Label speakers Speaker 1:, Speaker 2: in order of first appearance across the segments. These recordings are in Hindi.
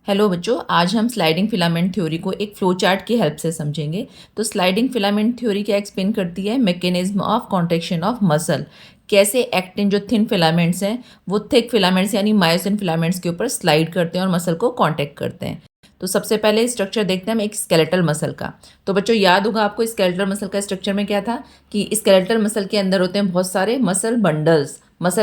Speaker 1: हेलो बच्चों, आज हम स्लाइडिंग फिलामेंट थ्योरी को एक फ्लो चार्ट की हेल्प से समझेंगे। तो स्लाइडिंग फिलामेंट थ्योरी क्या एक्सप्लेन करती है? Mechanism of contraction of muscle. कैसे एक्टिन जो थिन फिलामेंट्स हैं वो थिक फिलामेंट्स यानी मायोसिन फिलामेंट्स के ऊपर स्लाइड करते हैं और मसल को कॉन्टैक्ट करते हैं। तो सबसे पहले स्ट्रक्चर देखते हैं हम एक स्केलेटल मसल का। तो बच्चों याद होगा आपको स्केलेटल मसल का स्ट्रक्चर में क्या था कि स्केलेटल मसल के अंदर होते हैं बहुत सारे मसल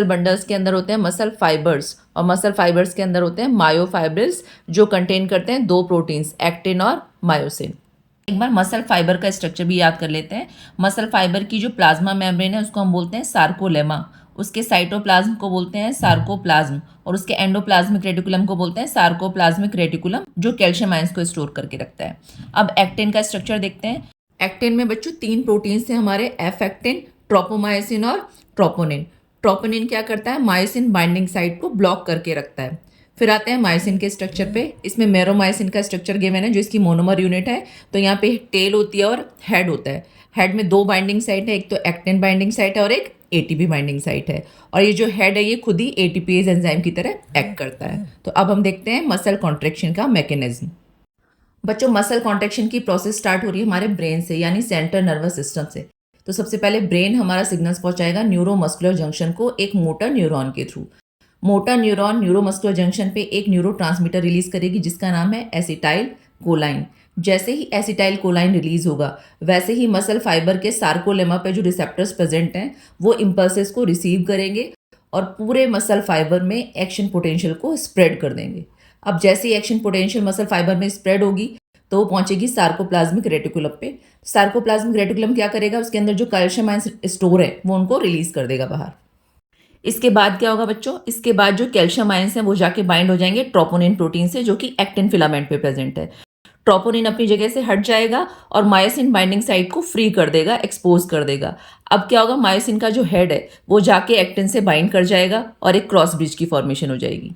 Speaker 1: बंडल्स के अंदर होते हैं मसल फाइबर्स, और मसल फाइबर्स के अंदर होते हैं मायोफाइब्रिल्स जो कंटेन करते हैं दो प्रोटीन्स, एक्टिन और मायोसिन। एक बार मसल फाइबर का स्ट्रक्चर भी याद कर लेते हैं। मसल फाइबर की जो प्लाज्मा मेम्ब्रेन है उसको हम बोलते हैं सार्कोलेमा, उसके साइटोप्लाज्म को बोलते हैं सार्कोप्लाज्म, और उसके एंडोप्लाज्मिक रेटिकुलम को बोलते हैं सार्कोप्लाज्मिक रेटिकुलम जो कैल्शियम आयंस को स्टोर करके रखता है। अब एक्टिन का स्ट्रक्चर देखते हैं। एक्टिन में बच्चों तीन प्रोटीन्स हैं हमारे, एफ एक्टिन, ट्रोपोमायोसिन और ट्रोपोनिन। ट्रोपोनिन क्या करता है? मायोसिन बाइंडिंग साइट को ब्लॉक करके रखता है। फिर आते हैं मायोसिन के स्ट्रक्चर पे। इसमें मेरोमायोसिन का स्ट्रक्चर गिवन है जो इसकी मोनोमर यूनिट है। तो यहाँ पे टेल होती है और हेड होता है। हेड में दो बाइंडिंग साइट है, एक तो एक्टिन बाइंडिंग साइट है और एक एटीपी बाइंडिंग साइट है। और ये जो हेड है ये खुद ही एटीपीज एंजाइम की तरह एक्ट करता है। तो अब हम देखते हैं मसल कॉन्ट्रैक्शन का मैकेनिज्म। बच्चों मसल कॉन्ट्रैक्शन की प्रोसेस स्टार्ट हो रही है हमारे ब्रेन से यानी सेंट्रल नर्वस सिस्टम से। तो सबसे पहले ब्रेन हमारा सिग्नल्स पहुंचाएगा न्यूरोमस्कुलर जंक्शन को एक मोटर न्यूरॉन के through. Motor neuron neuromuscular junction पे एक न्यूरोट्रांसमीटर रिलीज करेगी जिसका नाम है एसिटाइल कोलाइन। जैसे ही एसिटाइल कोलाइन रिलीज होगा वैसे ही मसल फाइबर के सार्कोलेमा पे जो रिसेप्टर्स प्रेजेंट हैं वो इम्पल्सेस को रिसीव करेंगे और पूरे मसल फाइबर में एक्शन पोटेंशियल को स्प्रेड कर देंगे। अब जैसे ही एक्शन पोटेंशियल मसल फाइबर में स्प्रेड होगी तो वो पहुंचेगी सार्कोप्लाज्मिक रेटिकुलम पे। सार्कोप्लाज्मिक रेटिकुलम क्या करेगा? उसके अंदर जो कैल्शियम आयंस स्टोर है वो उनको रिलीज कर देगा बाहर। इसके बाद क्या होगा बच्चों? इसके बाद जो कैल्शियम आयंस हैं वो जाके बाइंड हो जाएंगे ट्रोपोनिन प्रोटीन से जो कि एक्टिन फिलामेंट पे प्रेजेंट है। ट्रोपोनिन अपनी जगह से हट जाएगा और मायोसिन बाइंडिंग साइट को फ्री कर देगा, एक्सपोज कर देगा। अब क्या होगा? मायोसिन का जो हेड है वो जाके एक्टिन से बाइंड कर जाएगा और एक क्रॉस ब्रिज की फॉर्मेशन हो जाएगी।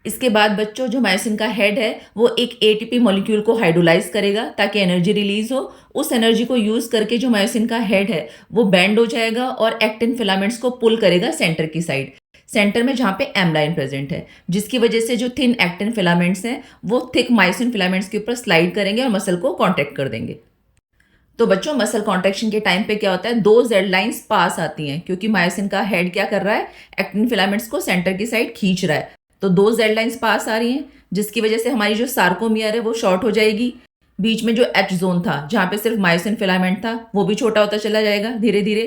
Speaker 1: इसके बाद बच्चों जो मायोसिन का हेड है वो एक एटीपी मॉलिक्यूल को हाइड्रोलाइज करेगा ताकि एनर्जी रिलीज हो। उस एनर्जी को यूज करके जो मायोसिन का हेड है वो बैंड हो जाएगा और एक्टिन फिलामेंट्स को पुल करेगा सेंटर की साइड, सेंटर में जहाँ पे एम लाइन प्रेजेंट है, जिसकी वजह से जो थिन एक्टिन फिलामेंट्स हैं वो थिक मायोसिन फिलामेंट्स के ऊपर स्लाइड करेंगे और मसल को कॉन्ट्रैक्ट कर देंगे। तो बच्चों मसल कॉन्ट्रैक्शन के टाइम पे क्या होता है? दो जेड लाइंस पास आती हैं क्योंकि मायोसिन का हेड क्या कर रहा है? एक्टिन फिलामेंट्स को सेंटर की साइड खींच रहा है। तो दो जेड लाइंस पास आ रही हैं जिसकी वजह से हमारी जो सार्कोमियर है वो शॉर्ट हो जाएगी। बीच में जो एच जोन था जहाँ पे सिर्फ मायोसिन फिलामेंट था वो भी छोटा होता चला जाएगा धीरे धीरे।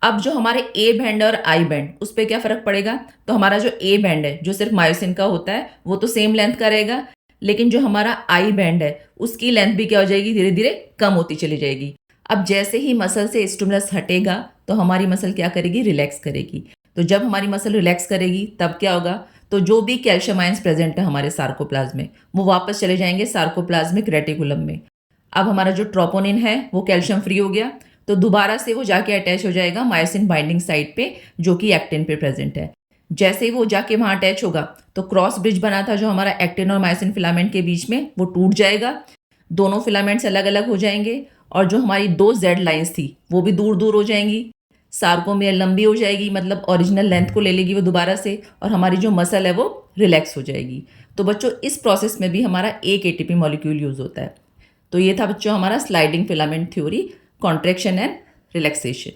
Speaker 1: अब जो हमारे ए बैंड और आई बैंड उस पर क्या फर्क पड़ेगा? तो हमारा जो ए बैंड है जो सिर्फ मायोसिन का होता है वो तो सेम लेंथ का रहेगा, लेकिन जो हमारा आई बैंड है उसकी लेंथ भी क्या हो जाएगी? धीरे धीरे कम होती चली जाएगी। अब जैसे ही मसल से स्टिमुलस हटेगा तो हमारी मसल क्या करेगी? रिलैक्स करेगी। तो जब हमारी मसल रिलैक्स करेगी तब क्या होगा? तो जो भी कैल्शियम आयंस प्रेजेंट है हमारे सार्कोप्लाज्म में वो वापस चले जाएंगे सार्कोप्लाज्मिक रेटिकुलम में। अब हमारा जो ट्रोपोनिन है वो कैल्शियम फ्री हो गया तो दोबारा से वो जाके अटैच हो जाएगा मायोसिन बाइंडिंग साइट पे जो कि एक्टिन पे प्रेजेंट है। जैसे ही वो जाके वहाँ अटैच होगा तो क्रॉस ब्रिज बना था जो हमारा एक्टिन और मायोसिन फिलामेंट के बीच में वो टूट जाएगा। दोनों फिलामेंट्स अलग अलग हो जाएंगे और जो हमारी दो जेड लाइंस थी वो भी दूर दूर हो जाएंगी। सार्कोमियर लंबी हो जाएगी, मतलब ओरिजिनल लेंथ को ले लेगी वो दोबारा से, और हमारी जो मसल है वो रिलैक्स हो जाएगी। तो बच्चों इस प्रोसेस में भी हमारा एक एटीपी मॉलिक्यूल यूज होता है। तो ये था बच्चों हमारा sliding filament theory, contraction and relaxation.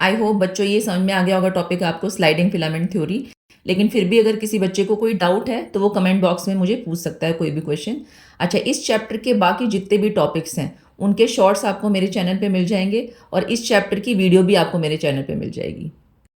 Speaker 1: I hope बच्चों ये समझ में आ गया होगा टॉपिक आपको, स्लाइडिंग फिलामेंट थ्योरी। लेकिन फिर भी अगर किसी बच्चे को कोई डाउट है तो वो कमेंट बॉक्स में मुझे पूछ सकता है कोई भी क्वेश्चन। अच्छा, इस चैप्टर के बाकी जितने भी टॉपिक्स हैं उनके शॉर्ट्स आपको मेरे चैनल पे मिल जाएंगे और इस चैप्टर की वीडियो भी आपको मेरे चैनल पे मिल जाएगी।